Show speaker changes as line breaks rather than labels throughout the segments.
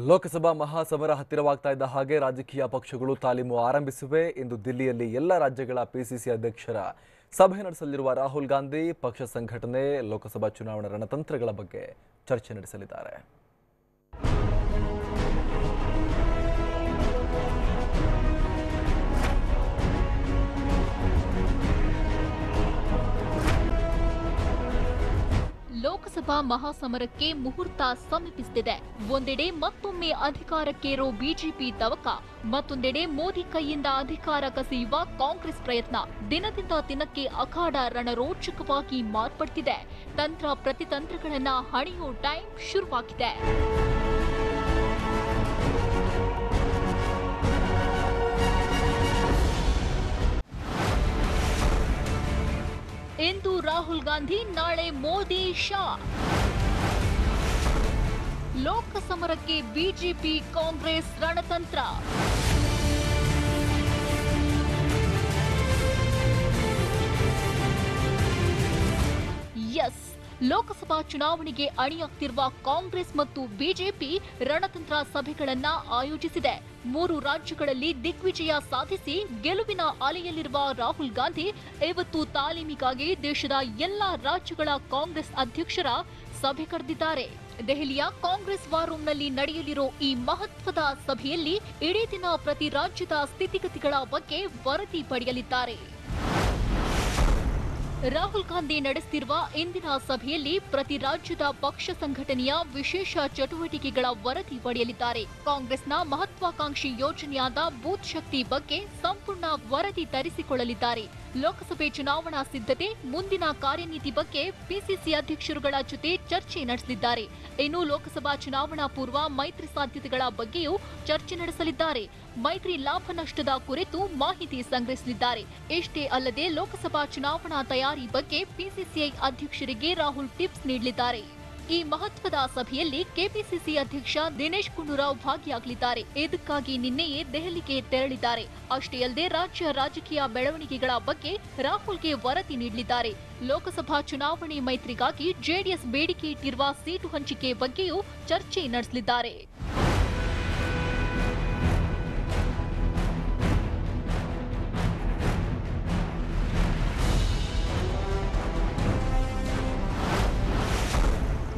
ಲೋಕಸಭಾ ಮಹಾಸಮರ ಹತ್ತಿರವಾಗ್ತಾ ಇದ್ದ ಹಾಗೆ ರಾಜಕೀಯ ಪಕ್ಷಗಳು ತಾಲೀಮು ಆರಂಭಿಸಿವೆ. ಇಂದು ದಿಲ್ಲಿಯಲ್ಲಿ ಎಲ್ಲ ರಾಜ್ಯಗಳ ಪಿಸಿಸಿ ಅಧ್ಯಕ್ಷರ ಸಭೆ ನಡೆಸಲಿರುವ ರಾಹುಲ್ ಗಾಂಧಿ ಪಕ್ಷ ಸಂಘಟನೆ, ಲೋಕಸಭಾ ಚುನಾವಣಾ ರಣತಂತ್ರಗಳ ಬಗ್ಗೆ ಚರ್ಚೆ ನಡೆಸಲಿದ್ದಾರೆ.
ಲೋಕಸಭಾ ಮಹಾಸಮರಕ್ಕೆ ಮುಹೂರ್ತ ಸಮೀಪಿಸುತ್ತಿದೆ. ಒಂದೆಡೆ ಮತ್ತೊಮ್ಮೆ ಅಧಿಕಾರಕ್ಕೇರೋ ಬಿಜೆಪಿ ತವಕ, ಮತ್ತೊಂದೆಡೆ ಮೋದಿ ಕೈಯಿಂದ ಅಧಿಕಾರ ಕಸಿಯುವ ಕಾಂಗ್ರೆಸ್ ಪ್ರಯತ್ನ ದಿನದಿಂದ ದಿನಕ್ಕೆ ಅಖಾಡ ರಣರೋಚಕವಾಗಿ ಮಾರ್ಪಡ್ತಿದೆ. ತಂತ್ರ ಪ್ರತಿತಂತ್ರಗಳನ್ನ ಹಣಿಯೋ ಟೈಮ್ ಶುರುವಾಗಿದೆ. ಇಂದು ರಾಹುಲ್ ಗಾಂಧಿ, ನಾಳೆ ಮೋದಿ ಶಾ. ಲೋಕಸಮರಕ್ಕೆ ಬಿಜೆಪಿ ಕಾಂಗ್ರೆಸ್ ರಣತಂತ್ರ. ಎಸ್, ಲೋಕಸಭಾ ಚುನಾವಣೆಗೆ ಅಣಿಯಾಗ್ತಿರುವ ಕಾಂಗ್ರೆಸ್ ಮತ್ತು ಬಿಜೆಪಿ ರಣತಂತ್ರ ಸಭೆಗಳನ್ನ ಆಯೋಜಿಸಿದೆ. 3 ರಾಜ್ಯಗಳಲ್ಲಿ ದಿಗ್ವಿಜಯ ಸಾಧಿಸಿ ಗೆಲುವಿನ ಅಲೆಯಲ್ಲಿರುವ ರಾಹುಲ್ ಗಾಂಧಿ ಇವತ್ತು ತಾಲೀಮಿಗಾಗಿ ದೇಶದ ಎಲ್ಲಾ ರಾಜ್ಯಗಳ ಕಾಂಗ್ರೆಸ್ ಅಧ್ಯಕ್ಷರ ಸಭೆ ಕರೆದಿದ್ದಾರೆ. ದೆಹಲಿಯ ಕಾಂಗ್ರೆಸ್ ವಾರ್ ರೂಂನಲ್ಲಿ ನಡೆಯಲಿರೋ ಈ ಮಹತ್ವದ ಸಭೆಯಲ್ಲಿ ಇಡೀ ದಿನ ಪ್ರತಿ ರಾಜ್ಯದ ಸ್ಥಿತಿಗತಿಗಳ ಬಗ್ಗೆ ವರದಿ ಪಡೆಯಲಿದ್ದಾರೆ. ರಾಹುಲ್ ಗಾಂಧಿ ನಡೆಸುತ್ತಿರುವ ಇಂದಿನ ಸಭೆಯಲ್ಲಿ ಪ್ರತಿ ರಾಜ್ಯದ ಪಕ್ಷ ಸಂಘಟನೆಯ ವಿಶೇಷ ಚಟುವಟಿಕೆಗಳ ವರದಿ ಪಡೆಯಲಿದ್ದಾರೆ. ಕಾಂಗ್ರೆಸ್ನ ಮಹತ್ವಾಕಾಂಕ್ಷಿ ಯೋಜನೆಯಾದ ಬೂತ್ ಶಕ್ತಿ ಬಗ್ಗೆ ಸಂಪೂರ್ಣ ವರದಿ ತರಿಸಿಕೊಳ್ಳಲಿದ್ದಾರೆ. ಲೋಕಸಭೆ ಚುನಾವಣಾ ಸಿದ್ಧತೆ, ಮುಂದಿನ ಕಾರ್ಯನೀತಿ ಬಗ್ಗೆ ಪಿಸಿಸಿ ಅಧ್ಯಕ್ಷರುಗಳ ಜೊತೆ ಚರ್ಚೆ ನಡೆಸಲಿದ್ದಾರೆ. ಇನ್ನು ಲೋಕಸಭಾ ಚುನಾವಣಾ ಪೂರ್ವ ಮೈತ್ರಿ ಸಾಧ್ಯತೆಗಳ ಬಗ್ಗೆಯೂ ಚರ್ಚೆ ನಡೆಸಲಿದ್ದಾರೆ. ಮೈತ್ರಿ ಲಾಭ ನಷ್ಟದ ಕುರಿತು ಮಾಹಿತಿ ಸಂಗ್ರಹಿಸಲಿದ್ದಾರೆ. ಇಷ್ಟೇ ಅಲ್ಲದೆ ಲೋಕಸಭಾ ಚುನಾವಣಾ ತಯಾರಿ ಬಗ್ಗೆ ಪಿಸಿಸಿಐ ಅಧ್ಯಕ್ಷರಿಗೆ ರಾಹುಲ್ ಟಿಪ್ಸ್ ನೀಡಲಿದ್ದಾರೆ. ಈ ಮಹತ್ವದ ಸಭೆಯಲ್ಲಿ ಕೆಪಿಸಿಸಿ ಅಧ್ಯಕ್ಷ ದಿನೇಶ್ ಗುಂಡೂರಾವ್ ಭಾಗಿಯಾಗಲಿದ್ದಾರೆ. ಇದಕ್ಕಾಗಿ ನಿನ್ನೆಯೇ ದೆಹಲಿಗೆ ತೆರಳಿದ್ದಾರೆ. ಅಷ್ಟೇ ಅಲ್ಲದೆ ರಾಜ್ಯ ರಾಜಕೀಯ ಬೆಳವಣಿಗೆಗಳ ಬಗ್ಗೆ ರಾಹುಲ್ಗೆ ವರದಿ ನೀಡಲಿದ್ದಾರೆ. ಲೋಕಸಭಾ ಚುನಾವಣೆ ಮೈತ್ರಿಗಾಗಿ ಜೆಡಿಎಸ್ ಬೇಡಿಕೆ ಇಟ್ಟಿರುವ ಸೀಟು ಹಂಚಿಕೆ ಬಗ್ಗೆಯೂ ಚರ್ಚೆ ನಡೆಸಲಿದ್ದಾರೆ.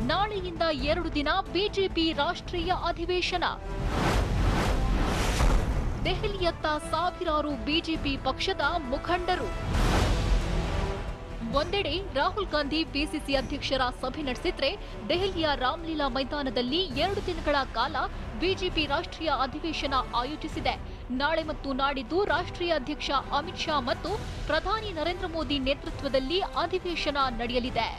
ನಾಳೆಯಿಂದ 2 ದಿನ ಬಿಜೆಪಿ ರಾಷ್ಟ್ರೀಯ ಅಧಿವೇಶನ. ದೆಹಲಿಯತ್ತ ಸಾವಿರಾರು ಬಿಜೆಪಿ ಪಕ್ಷದ ಮುಖಂಡರು. ಒಂದೆಡೆ ರಾಹುಲ್ ಗಾಂಧಿ ಪಿಸಿಸಿ ಅಧ್ಯಕ್ಷರ ಸಭೆ ನಡೆಸಿದ್ರೆ, ದೆಹಲಿಯ ರಾಮಲೀಲಾ ಮೈದಾನದಲ್ಲಿ 2 ದಿನಗಳ ಕಾಲ ಬಿಜೆಪಿ ರಾಷ್ಟ್ರೀಯ ಅಧಿವೇಶನ ಆಯೋಜಿಸಿದೆ. ನಾಳೆ ಮತ್ತು ನಾಡಿದ್ದು ರಾಷ್ಟ್ರೀಯ ಅಧ್ಯಕ್ಷ ಅಮಿತ್ ಶಾ ಮತ್ತು ಪ್ರಧಾನಿ ನರೇಂದ್ರ ಮೋದಿ ನೇತೃತ್ವದಲ್ಲಿ ಅಧಿವೇಶನ ನಡೆಯಲಿದೆ.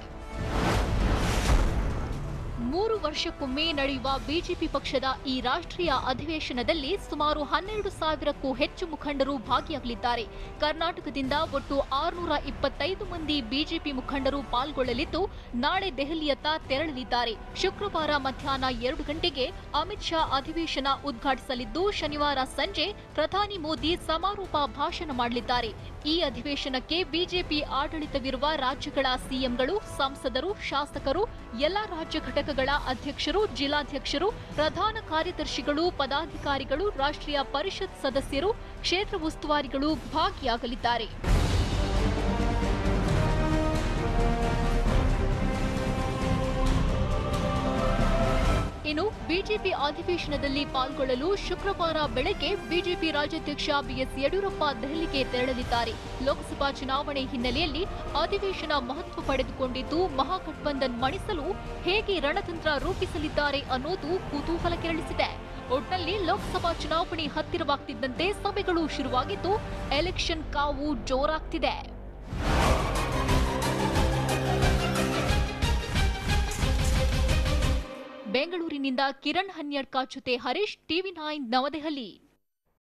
3 ವರ್ಷಕ್ಕೊಮ್ಮೆ ನಡೆಯುವ ಬಿಜೆಪಿ ಪಕ್ಷದ ಈ ರಾಷ್ಟ್ರೀಯ ಅಧಿವೇಶನದಲ್ಲಿ ಸುಮಾರು 12,000ಕ್ಕೂ ಹೆಚ್ಚು ಮುಖಂಡರು ಭಾಗಿಯಾಗಲಿದ್ದಾರೆ. ಕರ್ನಾಟಕದಿಂದ ಒಟ್ಟು 625 ಮಂದಿ ಬಿಜೆಪಿ ಮುಖಂಡರು ಪಾಲ್ಗೊಳ್ಳಲಿದ್ದು, ನಾಳೆ ದೆಹಲಿಯತ್ತ ತೆರಳಲಿದ್ದಾರೆ. ಶುಕ್ರವಾರ ಮಧ್ಯಾಹ್ನ 2 ಗಂಟೆಗೆ ಅಮಿತ್ ಶಾ ಅಧಿವೇಶನ ಉದ್ಘಾಟಿಸಲಿದ್ದು, ಶನಿವಾರ ಸಂಜೆ ಪ್ರಧಾನಿ ಮೋದಿ ಸಮಾರೋಪ ಭಾಷಣ ಮಾಡಲಿದ್ದಾರೆ. ಈ ಅಧಿವೇಶನಕ್ಕೆ ಬಿಜೆಪಿ ಆಡಳಿತವಿರುವ ರಾಜ್ಯಗಳ ಸಿಎಂಗಳು, ಸಂಸದರು, ಶಾಸಕರು, ಎಲ್ಲ ರಾಜ್ಯ ಘಟಕಗಳ ಅಧ್ಯಕ್ಷರು, ಜಿಲ್ಲಾಧ್ಯಕ್ಷರು, ಪ್ರಧಾನ ಕಾರ್ಯದರ್ಶಿಗಳು, ಪದಾಧಿಕಾರಿಗಳು, ರಾಷ್ಟ್ರೀಯ ಪರಿಷತ್ ಸದಸ್ಯರು, ಕ್ಷೇತ್ರ ಉಸ್ತುವಾರಿಗಳು ಭಾಗಿಯಾಗಲಿದ್ದಾರೆ. ಇನ್ನು ಬಿಜೆಪಿ ಅಧಿವೇಶನದಲ್ಲಿ ಪಾಲ್ಗೊಳ್ಳಲು ಶುಕ್ರವಾರ ಬೆಳಗ್ಗೆ ಬಿಜೆಪಿ ರಾಜ್ಯಾಧ್ಯಕ್ಷ ಬಿಎಸ್ ಯಡಿಯೂರಪ್ಪ ದೆಹಲಿಗೆ ತೆರಳಲಿದ್ದಾರೆ. ಲೋಕಸಭಾ ಚುನಾವಣೆ ಹಿನ್ನೆಲೆಯಲ್ಲಿ ಅಧಿವೇಶನ ಮಹತ್ವ ಪಡೆದುಕೊಂಡಿದ್ದು, ಮಹಾಗಠಬಂಧನ್ ಮಣಿಸಲು ಹೇಗೆ ರಣತಂತ್ರ ರೂಪಿಸಲಿದ್ದಾರೆ ಅನ್ನೋದು ಕುತೂಹಲ ಕೆರಳಿಸಿದೆ. ಒಟ್ನಲ್ಲಿ ಲೋಕಸಭಾ ಚುನಾವಣೆ ಹತ್ತಿರವಾಗ್ತಿದ್ದಂತೆ ಸಭೆಗಳು ಶುರುವಾಗಿದ್ದು, ಎಲೆಕ್ಷನ್ ಕಾವು ಜೋರಾಗ್ತಿದೆ. ಬೆಂಗಳೂರಿನಿಂದ ಕಿರಣ್ ಹನ್ಯಡ್ಕ ಜೊತೆ ಹರೀಶ್, ಟಿವಿ9 ನವದೆಹಲಿ.